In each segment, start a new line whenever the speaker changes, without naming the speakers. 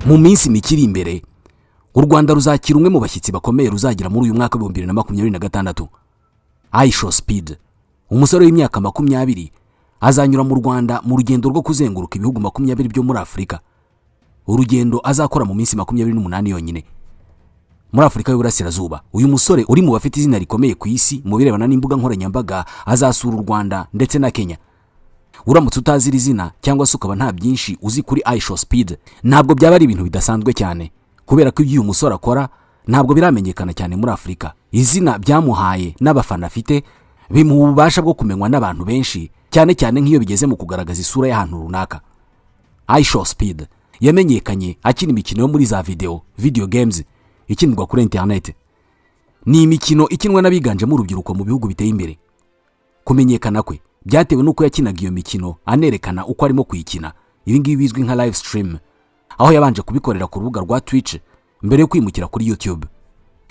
mu minsi mikiri imbere u Rwanda ruzakira umwe mu bashyitsi bakomeye ruzagira muri uyu mwaka wa 2026. iShowSpeed, umusore w'imyaka 20, azanyura mu Rwanda mu rugendo rwo kuzenguruka ibihugu 20 byo muri Afurika. Urugendo azakora mu minsi 28 yonyine. Muri Afurika y'Uburasirazuba, uyu musore uri mu bafite izina rikomeye ku isi mu birebana n'imbuga nkoranyambaga azasura u Rwanda ndetse na Kenya. Uramutse utazi izina cyangwa se ukaba nta byinshi uzi kuri iShowSpeed, ntabwo byaba ari ibintu bidasanzwe cyane, kubera ko uyu musore akora ntabwo biramenyekana cyane muri Afurika. Izina byamuhaye n'abafana afite bimuha ububasha bwo kumenywa n'abantu benshi, cyane cyane nk'iyo bigeze mu kugaragaza isura y'ahantu runaka. iShowSpeed yamenyekanye akina imikino yo muri za video games ikinirwa kuri internet. Ni imikino ikinwa n'abiganjemo urubyiruko mu bihugu biteye imbere. Kumenyekana kwe byatewe nuko yakinaga iyo mikino anerekana uko arimo kuyikina. Ibi ngibi bizwi nka live stream, aho yabanje kubikorera ku rubuga rwa Twitch mbere yo kwimukira kuri YouTube.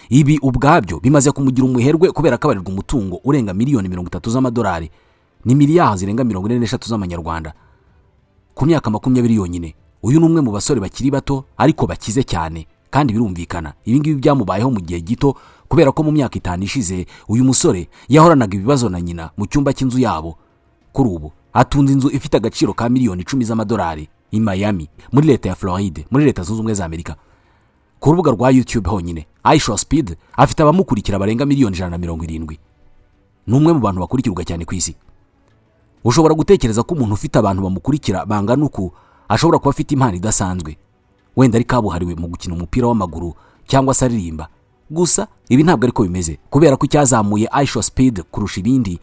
Ibi ubwabyo bimaze kumugira umuherwe kubera ko abarirwa umutungo urenga miliyoni 30 z'amadolari, ni miliyari zirenga 43 z'amanyarwanda. Ku myaka 20 yonyine, uyu numwe mu basore bakiri bato ariko bakize cyane, kandi birumvikana ibi ngibi byamubayeho mu gihe gito kubera ko mu myaka 5 ishize uyu musore yahoranaga ibibazo na nyina mu cyumba cy'inzu yabo. Kuri ubu atunze inzu ifite agaciro ka miliyoni 10 z'amadolari i Miami muri leta ya Floride muri leta zunze ubumwe za Amerika. Ku rubuga rwa YouTube honyine, iShowSpeed afite abamukurikira barenga miliyoni 170. Numwe mu bantu bakurikirwa cyane ku isi. Ushobora gutekereza ko umuntu ufite abantu bamukurikira bangana uku ashobora kuba afite impano idasanzwe, wenda ari kabuhariwe mu gukina umupira w'amaguru cyangwa se aririmba. Gusa ibi ntabwo ariko bimeze, kubera ko icyazamuye iShowSpeed kurusha ibindi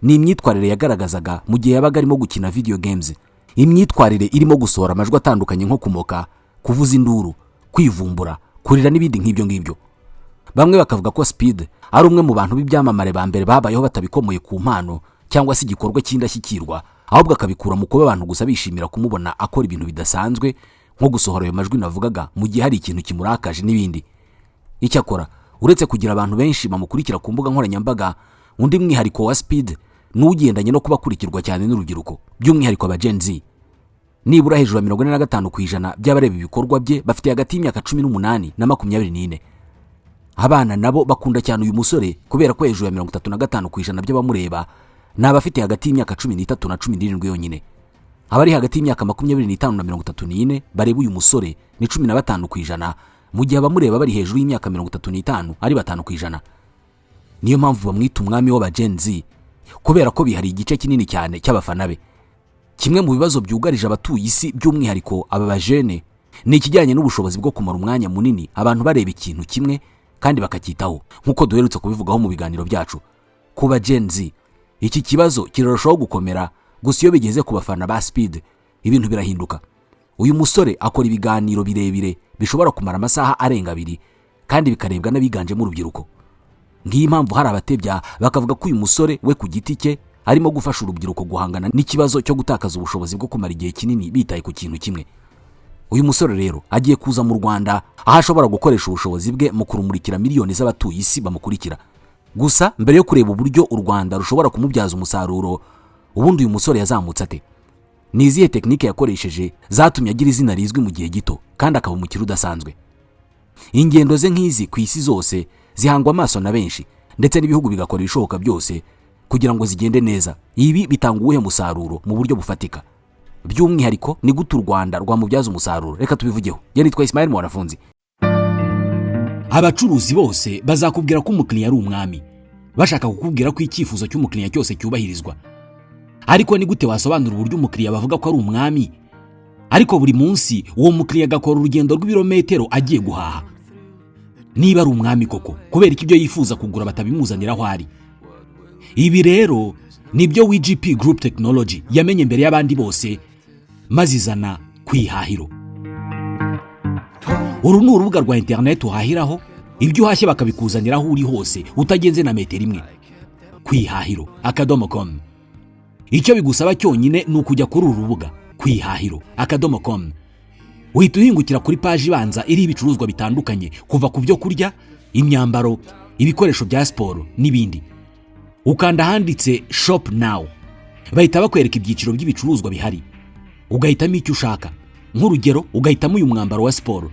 ni imyitwarire yagaragazaga mu gihe yabaga arimo gukina video games. Imyitwarire irimo gusohora amajwi atandukanye nko kumoka, kuvuza induru, kwivumbura, kurira n'ibindi nk'ibyo ngibyo. Bamwe bakavuga ko Speed ari umwe mu bantu b'ibyamamare ba mbere babayeho batabikomoye ku mpano cyangwa se igikorwa cy'indashyikirwa, ahubwo akabikura mu kuba abantu gusa bishimira kumubona akora ibintu bidasanzwe nko gusohora ayo majwi navugaga mu gihe hari ikintu kimurakaje n'ibindi. Icyakora uretse kugira abantu benshi bamukurikira ku mbuga nkoranyambaga, undi mwihariko wa Speed n'ugendanye no kubakurikirwa cyane n'urubyiruko, by'umwihariko aba Gen Z. Nibura hejuru ya 45% by'abareba ibikorwa bye bafite hagati y'imyaka 18 na 24. Abana nabo bakunda cyane uyu musore kubera ko hejuru ya 35% by'abamureba n'abafite hagati y'imyaka 13 na 17 yonyine. Abari hagati y'imyaka 25 na 34 bareba uyu musore ni 15%, mu gihe abamureba bari hejuru y'imyaka 35 ari 5%. Niyo mpamvu bamwita umwami w'aba Gen Z, kubera ko bihari igice kinini cyane cy'abafana be. Kimwe mu bibazo byugarije abatuye isi by'umwihariko aba bajene ni ikijyanye n'ubushobozi bwo kumara umwanya munini abantu bareba ikintu kimwe kandi bakacyitaho, nkuko duherutse kubivugaho mu biganiro byacu. Kuba Gen Z iki kibazo kirarushaho gukomera, gusa iyo bigeze ku bafana ba Speed ibintu birahinduka. Uyu musore akora ibiganiro birebire bishobora kumara amasaha arenga 2 kandi bikarebwa n'abiganjemo urubyiruko. Ngiyi mpamvu hari abatebya bakavuga ko uyu musore we ku giti cye arimo gufasha urubyiruko guhangana n'ikibazo cyo gutakaza ubushobozi bwo kumara igihe kinini bitaye ku kintu kimwe. Uyu musore rero agiye kuza mu Rwanda, aho ashobora gukoresha ubushobozi bwe mu kurumurikira miliyoni z'abatuye isi bamukurikira. Gusa mbere yo kureba uburyo u Rwanda rushobora kumubyaza umusaruro, ubundi uyu musore yazamutse ate? Ni izihe tekinike yakoresheje zatumye agira izina rizwi mu gihe gito kandi akaba umukire udasanzwe? Ingendo ze nk'izi ku isi zose zihangwa amaso na benshi, ndetse n'ibihugu bigakora ibishoboka byose kugira ngo zigende neza. Ibi bitanga uwuhe musaruro mu buryo bufatika? By'umwihariko ni gute u Rwanda rwamubyaza umusaruro? Reka tubivugeho. Nitwa Ismael Mwanafunzi. Abacuruzi bose bazakubwira ko umukiriya ari umwami, bashaka kukubwira ko icyifuzo cy'umukiriya cyose cyubahirizwa. Ariko ni gute wasobanura uburyo umukiriya bavuga ko ari umwami ariko buri munsi uwo mukiriya agakora urugendo rw'ibirometero agiye guhaha? Niba ari umwami koko, kubera iki ibyo yifuza kugura batabimuzanira aho ari? Ibi rero nibyo WGP Group Technology yamenye mbere y'abandi bose, maze izana kwihahiro. Uru ni urubuga rwa internet uhahiraho ibyo uhashye bakabikuzanira aho uri hose utagenze na metero imwe. kwihahiro.com. Icyo bigusaba cyonyine ni ukujya kuri uru rubuga kwihahiro.com. Uhita uhingukira kuri page ibanza iri ibicuruzwa bitandukanye, kuva ku byo kurya, imyambaro, ibikoresho bya siporo n'ibindi. Ukanda handitse Shop Now, bahita bakwereka ibyiciro by'ibicuruzwa bihari. Ugahitamo icyo ushaka. nk'urugero ugahitamo uyu mwambaro wa siporo,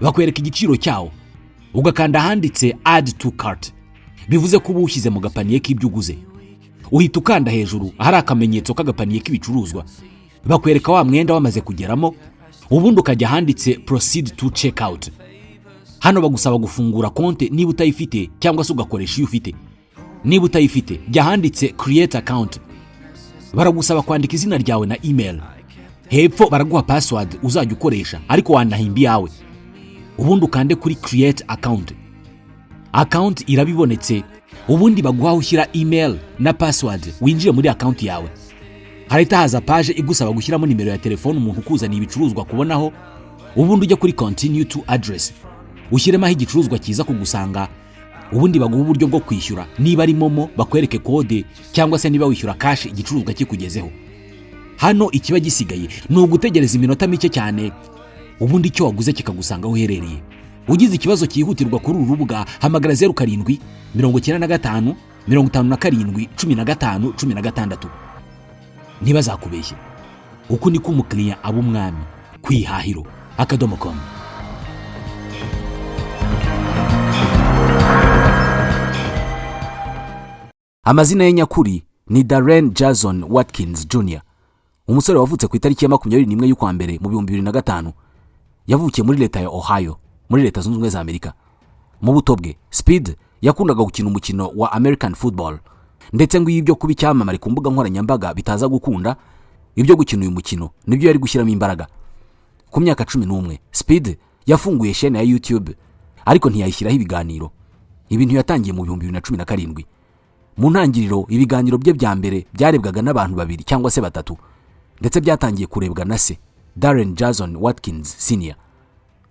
bakwereka igiciro cyawo, ugakanda ahanditse add to cart, bivuze ko uba ushyize mu gapaniye k'ibyo uguze. Uhita ukanda hejuru ahari akamenyetso k'agapaniye k'ibicuruzwa, bakwereka wa mwenda wamaze kugeramo, ubundi ukajya ahanditse proceed to checkout. Hano bagusaba gufungura konti niba utayifite cyangwa se ugakoresha iyo ufite. Niba utayifite jya ahanditse create account, baragusaba kwandika izina ryawe na email. Hepfo baraguha password uzajya ukoresha ariko wanahimba iyawe, ubundi ukande kuri create account. Account irabibonetse, ubundi baguha ushyira email na password winjiye muri account yawe. Harita haza page igusaba gushyiramo nimero ya telefone umuntu ukuzaniye ibicuruzwa kubonaho, ubundi ujya kuri continue to address, ushyiremo igicuruzwa kiza kugusanga, ubundi baguha uburyo bwo kwishyura. Niba ari momo bakwereke kode, cyangwa se niba wishyura cash igicuruzwa kikugezeho. Hano ikiba gisigaye ni ugutegereza iminota mike cyane, ubundi icyo waguze kikagusanga aho uherereye. Ugize ikibazo cyihutirwa kuri uru rubuga hamagara 07 95 57 15 16. Ntibazakubeshye, uku niko umukiriya aba umwami kwihahiro akadomo.com. Amazina ye nyakuri ni Darren Jason Watkins Jr. Umusore wavutse ku itariki ya 21 y'ukwa mbere mu 2005. Yavukiye muri leta ya Ohio muri leta zunze ubumwe za Amerika. Mu buto bwe Speed yakundaga gukina umukino wa American football, ndetse ngo ibyo kuba icyamamare ku mbuga nkoranyambaga bitaza gukunda, ibyo gukina uyu mukino nibyo yari gushyiramo imbaraga. Ku myaka 11 Speed yafunguye chaîne ya YouTube, ariko ntiyayishyiraho ibiganiro. Ibintu yatangiye mu 2017. Mu ntangiriro ibiganiro bye bya mbere byarebwaga n'abantu babiri cyangwa se batatu, ndetse byatangiye kurebwa na se Darren Jason Watkins Sr.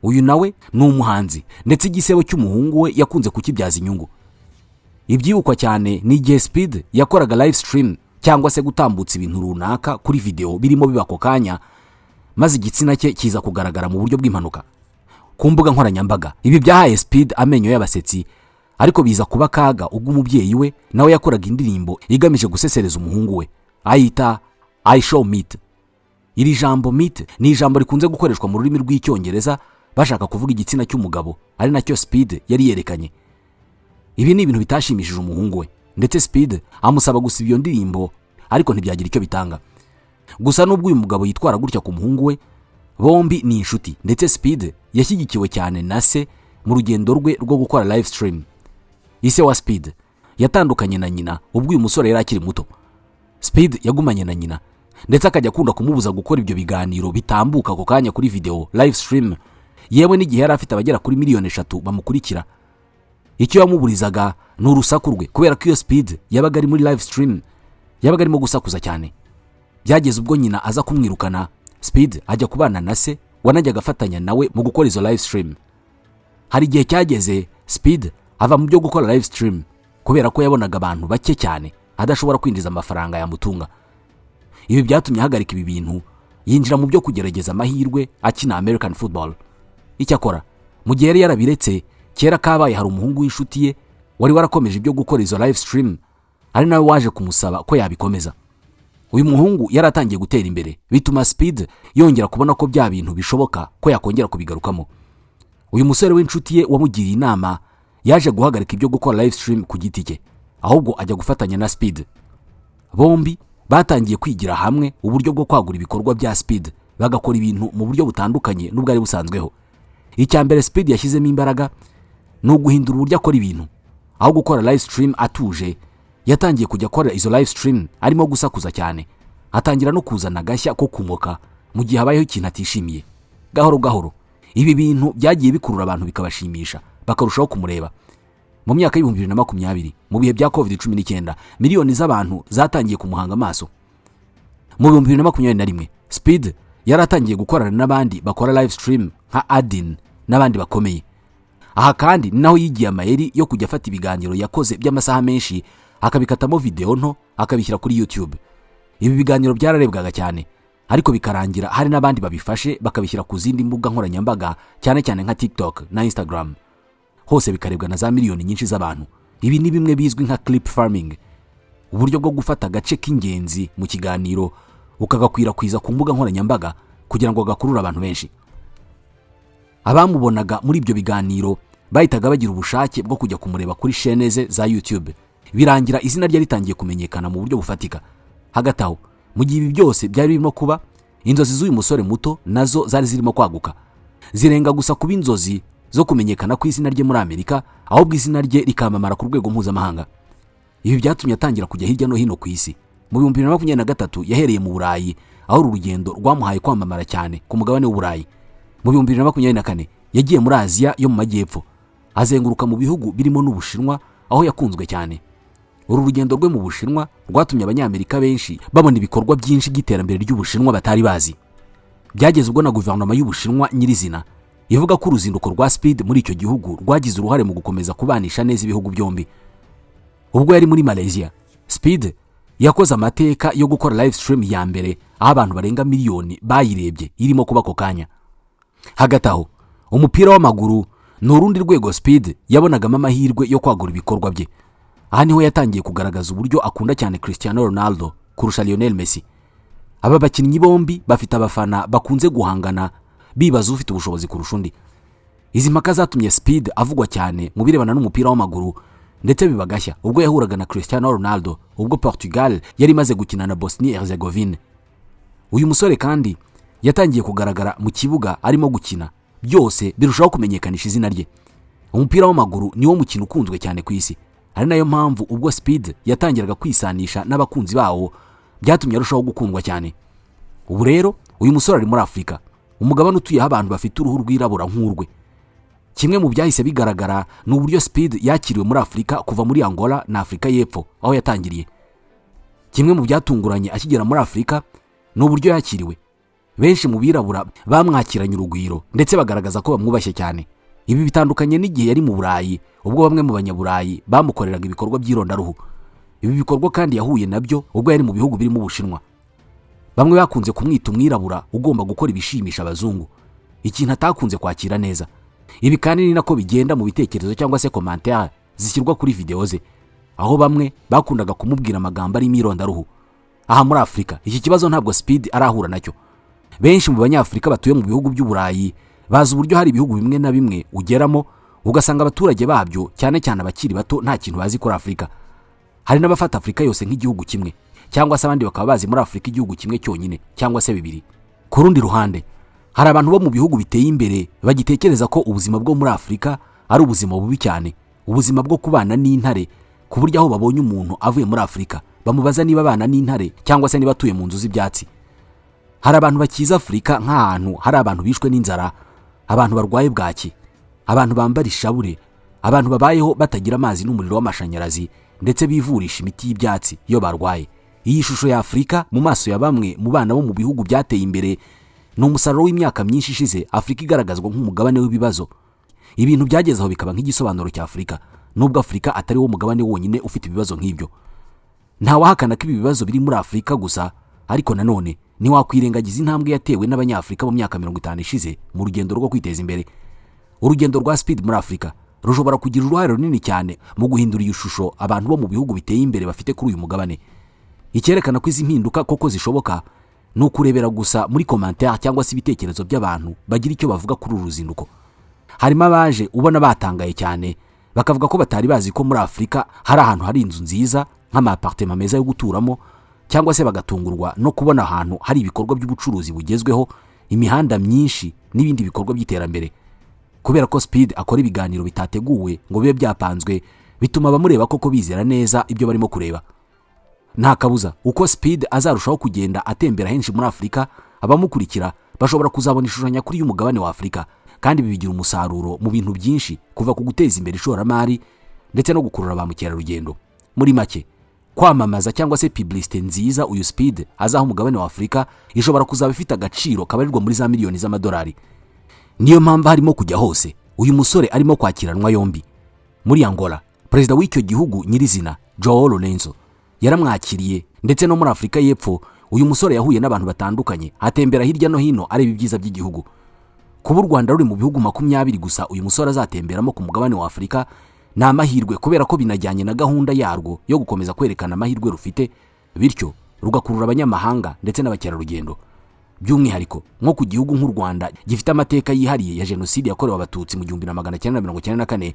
Uyu nawe ni umuhanzi, ndetse igisebo cy'umuhungu we yakunze kukibyaza inyungu. Ibyibukwa cyane ni igihe Speed yakoraga live stream cyangwa se gutambutsa ibintu runaka kuri video birimo bibako kanya, maze igitsina cye kiza kugaragara mu buryo bw'impanuka ku mbuga nkoranyambaga. Ibi byahaye Speed amenyo y'abasetsi, ariko biza kuba kaga ubwo umubyeyi we nawe yakoraga indirimbo igamije gusesereza umuhungu we ayita I show meat. Iri jambo meat ni ijambo rikunze gukoreshwa mu rurimi rw'icyongereza bashaka kuvuga igitsina cy'umugabo, ari nacyo Speed yari yerekanye. Ibi ni ibintu bitashimishije umuhungu we, ndetse Speed amusaba gusiba iyo ndirimbo, ariko ntibyagira icyo bitanga. Gusa nubwo uyu mugabo yitwara gutya ku muhungu we, bombi ni inshuti, ndetse Speed yashyigikiwe cyane na se mu rugendo rwe rwo gukora live stream. Ise wa Speed yatandukanye na nyina ubwo uyu musore yari akiri muto. Speed yagumanye na nyina, ndetse akajya akunda kumubuza gukora ibyo biganiro bitambuka ako kanya kuri video live stream, yewe n'igihe yari afite abagera kuri 3 miliyoni bamukurikira. Icyo yamuburizaga ni urusaku rwe, kubera ko iyo Speed yabaga ari muri live stream yabaga arimo gusakuza cyane. Byageze ubwo nyina aza kumwirukana, Speed ajya kubana na se wanajyaga afatanya nawe mu gukora izo live stream. Hari igihe cyageze Speed ava mu byo gukora live stream kubera ko yabonaga abantu bake cyane adashobora kwinjiza amafaranga yamutunga. Ibi byatumye ahagarika ibi bintu, yinjira mu byo kugerageza amahirwe akina American football. Icyakora mu gihe yari yarabiretse, kera kabaye hari umuhungu w'inshuti ye wari warakomeje ibyo gukora izo live stream, ari nawe waje kumusaba ko yabikomeza. Uyu muhungu yaratangiye gutera imbere, bituma Speed yongera kubona ko bya bintu bishoboka ko yakongera kubigarukamo. Uyu musore w'inshuti ye wamugiriye inama yaje guhagarika ibyo gukora live stream ku giti cye, ahubwo ajya gufatanya na Speed. Bombi batangiye kwigira hamwe uburyo bwo kwagura ibikorwa bya Speed, bagakora ibintu mu buryo butandukanye n'ubwo ari busanzweho. Icyambere Speed yashyizemo imbaraga ni uguhindura uburyo akora ibintu. Aho gukora live stream atuje, yatangiye kujya akora izo live stream arimo gusakuza cyane, atangira no kuzana gashya ko kumoka mu gihe habayeho ikintu atishimiye. Gahoro gahoro ibi bintu byagiye bikurura abantu bikabashimisha, bakarushaho kumureba. Mu myaka ya 2020 mu bihe bya COVID-19, miliyoni z'abantu zatangiye kumuhanga amaso. Mu 2021 Speed yaratangiye gukorana n'abandi bakora live stream nka Adin n'abandi bakomeye. Aha kandi naho yigiye amayeri yo kujya afata ibiganiro yakoze by'amasaha menshi akabikatamo video nto akabishyira kuri YouTube. Ibi biganiro byararebwaga cyane, ariko bikarangira hari n'abandi babifashe bakabishyira ku zindi mbuga nkoranyambaga, cyane cyane nka TikTok na Instagram. Hose bikarebwa na za miliyoni nyinshi z'abantu. Ibi ni bimwe bizwi nka clip farming, uburyo bwo gufata agace k'ingenzi mu kiganiro ukagakwirakwiza ku mbuga nkoranyambaga kugira ngo gakurure abantu benshi. Abamubonaga muri ibyo biganiro bahitaga bagira ubushake bwo kujya kumureba kuri chaîne ze za YouTube, birangira izina rye ritangiye kumenyekana mu buryo bufatika. Hagati aho mu gihe ibi byose byari birimo kuba, inzozi z'uyu musore muto nazo zari zirimo kwaguka, zirenga gusa kuba inzozi zo kumenyekana ku izina rye muri Amerika, ahubwo izina rye rikamamara ku rwego mpuzamahanga. Ibi byatumye atangira kujya hirya no hino ku isi. Mu 2023 yahereye mu Burayi, aho uru rugendo rwamuhaye kwamamara cyane ku mugabane w'Uburayi. Mu 2024 yagiye muri Aziya yo mu majyepfo, azenguruka mu bihugu birimo n'Ubushinwa, aho yakunzwe cyane. Uru rugendo rwe mu Bushinwa rwatumye abanyamerika benshi babona ibikorwa byinshi by'iterambere ry'Ubushinwa batari bazi. Byageze ubwo na guverinoma y'Ubushinwa nyirizina ivuga ko uruzinduko rwa Speed muri icyo gihugu rwagize uruhare mu gukomeza kubanisha neza ibihugu byombi. Ubwo yari muri Malaysia, Speed yakoze amateka yo gukora live stream ya mbere aho abantu barenga miliyoni bayirebye irimo kuba ako kanya. Hagati aho umupira w'amaguru ni urundi rwego Speed yabonagamo amahirwe yo kwagura ibikorwa bye. Aha niho yatangiye kugaragaza uburyo akunda cyane Cristiano Ronaldo kurusha Lionel Messi. Aba bakinnyi bombi bafite abafana bakunze guhangana, bibaza ufite ubushobozi kurusha undi. Izi mpaka zatumye Speed avugwa cyane mu birebana n'umupira w'amaguru, ndetse bibagashya ubwo yahuraga na Cristiano Ronaldo ubwo Portugal yari imaze gukina na Bosnia Herzegovine. Uyu musore kandi yatangiye kugaragara mu kibuga arimo gukina, byose birushaho kumenyekanisha izina rye. Umupira w'amaguru niwo mukino ukunzwe cyane ku isi, ari nayo mpamvu ubwo Speed yatangiraga kwisanisha n'abakunzi bawo byatumye arushaho gukundwa cyane. Ubu rero uyu musore ari muri Afurika, umugabane utuyeho abantu bafite uruhu rwirabura nk'urwe. Kimwe mu byahise bigaragara ni uburyo Speed yakiriwe muri Afurika kuva muri Angola na Afurika y'Epfo aho yatangiriye. Kimwe mu byatunguranye akigera muri Afurika ni uburyo yakiriwe. Benshi mu birabura bamwakiranye urugwiro ndetse bagaragaza ko bamwubashye cyane. Ibi bitandukanye n'igihe yari mu Burayi, ubwo bamwe mu banyaburayi bamukoreraga ibikorwa by'irondaruhu. Ibi bikorwa kandi yahuye nabyo ubwo yari mu bihugu birimo Ubushinwa. Bamwe bakunze kumwita umwirabura ugomba gukora ibishimisha abazungu, ikintu atakunze kwakira neza. Ibi kandi ni nako bigenda mu bitekerezo cyangwa se commentaire zishyirwa kuri video ze, aho bamwe bakundaga kumubwira amagambo ari imirondaruhu. Aha muri Afurika iki kibazo ntabwo Speed arahura nacyo. Benshi mu banyafurika batuye mu bihugu by'Uburayi bazi uburyo hari ibihugu bimwe na bimwe ugeramo ugasanga abaturage babyo cyane cyane abakiri bato nta kintu bazi kuri Afurika. Hari n'abafata Afurika yose nk'igihugu kimwe, cyangwa se abandi bakaba bazi muri Afurika igihugu kimwe cyonyine cyangwa se bibiri. Ku rundi ruhande hari abantu bo mu bihugu biteye imbere bagitekereza ko ubuzima bwo muri Afurika ari ubuzima bubi cyane, ubuzima bwo kubana n'intare, ku buryo aho babonye umuntu avuye muri Afurika bamubaza niba abana n'intare cyangwa se niba atuye mu nzu z'ibyatsi. Hari abantu bakiza Afurika nk'ahantu hari abantu bishwe n'inzara, abantu barwaye bwaki, abantu bambara ishabure, abantu babayeho batagira amazi n'umuriro w'amashanyarazi ndetse bivurisha imiti y'ibyatsi iyo barwaye. Iyi shusho ya Afurika mu maso ya bamwe mu bana bo mu bihugu byateye imbere ni umusaruro w'imyaka myinshi ishize Afurika igaragazwa nk'umugabane w'ibibazo. Ibintu byagezeho bikaba nk'igisobanuro cya Afurika, nubwo Afurika atari wo mugabane wonyine ufite ibibazo nk'ibyo. Nta wahakana ko ibi bibazo biri muri Afurika gusa, ariko nanone ni wakwirengagiza intambwe yatewe n'abanyafurika mu myaka 50 ishize mu rugendo rwo kwiteza imbere. Urugendo rwa Speed muri Afurika rushobora kugira uruhare runini cyane mu guhindura iyi shusho abantu bo mu bihugu biteye imbere bafite kuri uyu mugabane. Icyerekana ko izi mpinduka koko zishoboka ni ukurebera gusa muri commentaire cyangwa se ibitekerezo by'abantu bagira icyo bavuga kuri uru ruzinduko. Harimo abaje ubona batangaye cyane bakavuga ko batari bazi ko muri Afurika hari ahantu hari inzu nziza nk'amapartement meza yo guturamo, cyangwa se bagatungurwa no kubona ahantu hari ibikorwa by'ubucuruzi bugezweho, imihanda myinshi n'ibindi bikorwa by'iterambere. Kubera ko Speed akora ibiganiro bitateguwe ngo bibe byapanzwe, bituma abamureba koko bizera neza ibyo barimo kureba. Nta kabuza uko Speed azarushaho kugenda atembera henshi muri Afurika, abamukurikira bashobora kuzabona ishusho nyakuri y'umugabane wa Afurika, kandi bibigira umusaruro mu bintu byinshi, kuva ku guteza imbere ishoramari ndetse no gukurura ba mukerarugendo. Muri make, kwamamaza cyangwa se publicité nziza uyu Speed azaho umugabane wa Afurika ishobora kuzaba ifite agaciro kabarirwa muri za miliyoni z'amadolari. Niyo mpamvu harimo kujya hose uyu musore arimo kwakiranwa yombi. Muri Angola, perezida w'icyo gihugu nyirizina João Lourenço yaramwakiriye, ndetse no muri Afurika y'Epfo uyu musore yahuye n'abantu batandukanye, atembera hirya no hino areba ibyiza by'igihugu. Kuba u Rwanda ruri mu bihugu 20 gusa uyu musore azatemberamo ku mugabane wa Afurika ni amahirwe, kubera ko binajyanye na gahunda yarwo yo gukomeza kwerekana amahirwe rufite, bityo rugakurura abanyamahanga ndetse n'abakerarugendo. by'umwihariko nko ku gihugu nk'u Rwanda gifite amateka yihariye ya jenoside yakorewe abatutsi mu 1994,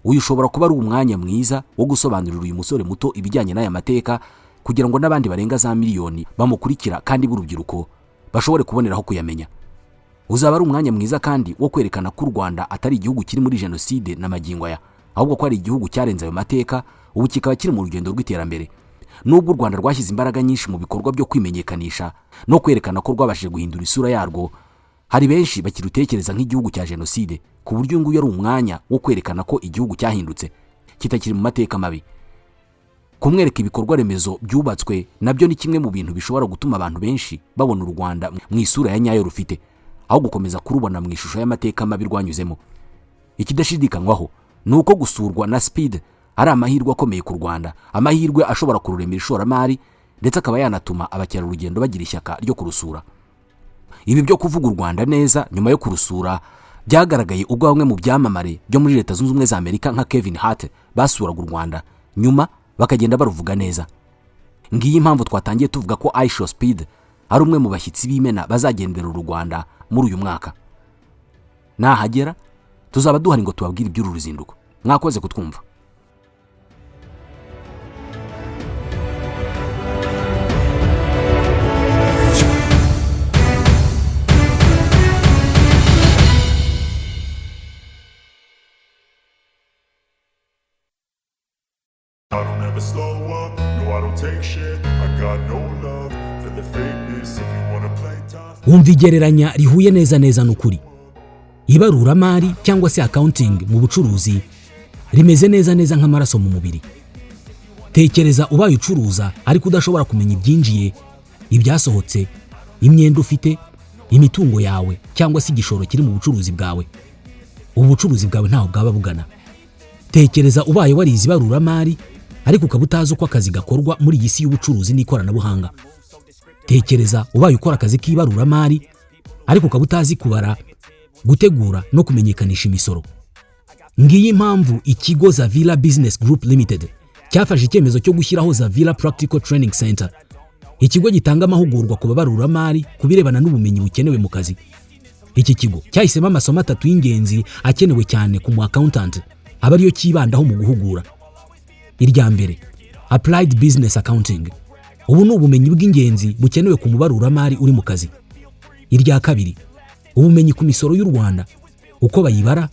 uyu ushobora kuba ari umwanya mwiza wo gusobanurira uyu musore muto ibijyanye n'aya mateka kugira ngo n'abandi barenga za miliyoni bamukurikira kandi b'urubyiruko bashobore kuboneraho kuyamenya. Uzaba ari umwanya mwiza kandi wo kwerekana ko u Rwanda atari igihugu kiri muri jenoside n'amagingo aya, ahubwo ko ari igihugu cyarenze ayo mateka, ubu kikaba kiri mu rugendo rw'iterambere. Nubwo u Rwanda rwashyize imbaraga nyinshi mu bikorwa byo kwimenyekanisha no kwerekana ko rwabashije guhindura isura yarwo, hari benshi bakirutekereza nk'igihugu cya jenoside, ku buryo nguyu ari umwanya wo kwerekana ko igihugu cyahindutse kitakiri mu mateka mabi. Kumwereka ibikorwa remezo byubatswe nabyo ni kimwe mu bintu bishobora gutuma abantu benshi babona u Rwanda mu isura ya nyayo rufite, aho gukomeza kurubona mu ishusho y'amateka mabi rwanyuzemo. Ikidashidikanywaho ni uko gusurwa na Speed ari amahirwe akomeye ku Rwanda, amahirwe ashobora kururemera ishoramari ndetse akaba yanatuma abakerarugendo bagira ishyaka ryo kurusura. Ibi byo kuvuga u Rwanda neza nyuma yo kurusura byagaragaye ubwo bamwe mu byamamare byo muri Leta Zunze Ubumwe za Amerika nka Kevin Hart basuraga u Rwanda nyuma bakagenda baruvuga neza. Ngiyi impamvu twatangiye tuvuga ko iShowSpeed ari umwe mu bashyitsi b'imena bazagendera u Rwanda muri uyu mwaka. Nahagera tuzaba duhari ngo tubabwire iby'uru ruzinduko. Mwakoze kutwumva.
I don't ever slow up, no I don't take shit, I got no love for the fakeness. If you wanna play tough,
wumva igereranya rihuye neza neza n'ukuri. Ibaruramari cyangwa se accounting mu bucuruzi rimeze neza neza nk'amaraso mu mubiri. Tekereza ubaye ucuruza ariko udashobora kumenya ibyinjiye, ibyasohotse, imyenda ufite, imitungo yawe cyangwa se igishoro kiri mu bucuruzi bwawe. Ubucuruzi bwawe ntaho bwaba bugana. Tekereza ubaye warize ibaruramari ariko ukaba utazi uko akazi gakorwa muri iyi si y'ubucuruzi n'ikoranabuhanga. Tekereza ubaye ukora akazi k'ibaruramari ariko ukaba utazi kubara, gutegura no kumenyekanisha imisoro. Ngiyi impamvu ikigo Zavira Business Group Limited cyafashe icyemezo cyo gushyiraho Zavira Practical Training Center, ikigo gitanga amahugurwa ku babaruramari kubirebana n'ubumenyi bukenewe mu kazi. Iki kigo cyahisemo amasomo 3 y'ingenzi akenewe cyane ku mu accountant aba ariyo kibandaho mu guhugura. Irya mbere, Applied Business Accounting. Ubu ni ubumenyi bw'ingenzi bukenewe ku mubaruramari uri mu kazi. Irya kabiri, ubumenyi ku misoro y'u Rwanda, uko bayibara,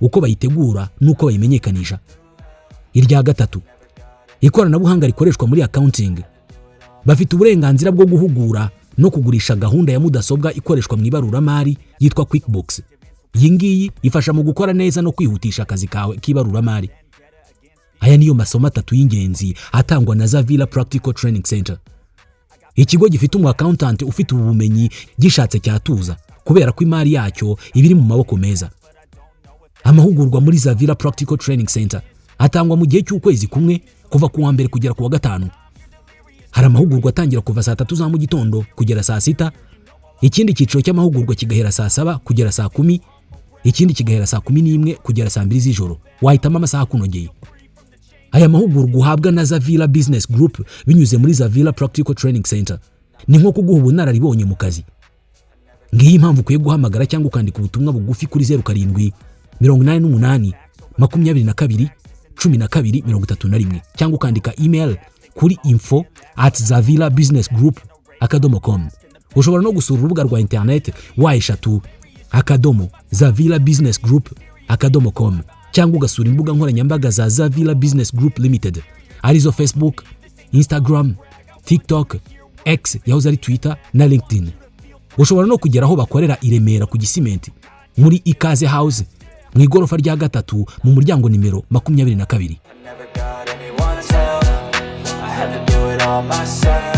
uko bayitegura nuko bayimenyekanisha. Irya gatatu, ikoranabuhanga rikoreshwa muri accounting. Bafite uburenganzira bwo guhugura no kugurisha gahunda ya mudasobwa ikoreshwa mu ibaruramari yitwa QuickBooks. Iyi ngiyi ifasha mu gukora neza no kwihutisha akazi kawe k'ibaruramari. Aya niyo masomo 3 y'ingenzi atangwa na Zavira Practical Training Center. Ikigo gifite umu accountant ufite ubumenyi gishatse cyatuza kubera ko imari yacyo ibiri mu maboko meza. Amahugurwa muri Zavira Practical Training Center atangwa mu gihe cy'ukwezi kumwe kuva ku wa mbere kugera ku wa gatanu. Hari amahugurwa atangira kuva saa 3 za mu gitondo kugera saa 6, ikindi cyiciro cy'amahugurwa kigahera saa 7 kugera saa 10, ikindi kigahera saa 11 kugera saa 2 z'ijoro. Wahitamo amasaha kunogeye. Aya mahugurwa uhabwa na Zavira Business Group binyuze muri Zavira Practical Training Center ni nko kuguha ubunararibonye mu kazi. Ngiyi impamvu ukwiye guhamagara cyangwa ukandika ubutumwa bugufi kuri 07 88 22 12 31 cyangwa ukandika email kuri info@zavirabusinessgroup.com. Ushobora no gusura urubuga rwa internet wa@zavirabusinessgroup.com cyangwa ugasura imbuga nkoranyambaga za Zavira Business Group Limited arizo Facebook, Instagram, TikTok, X yahoze ari Twitter na LinkedIn. Ushobora no kugera aho bakorera i Remera ku Gisimenti muri Ikaze House mu igorofa rya 3 mu muryango nimero 22.
Myself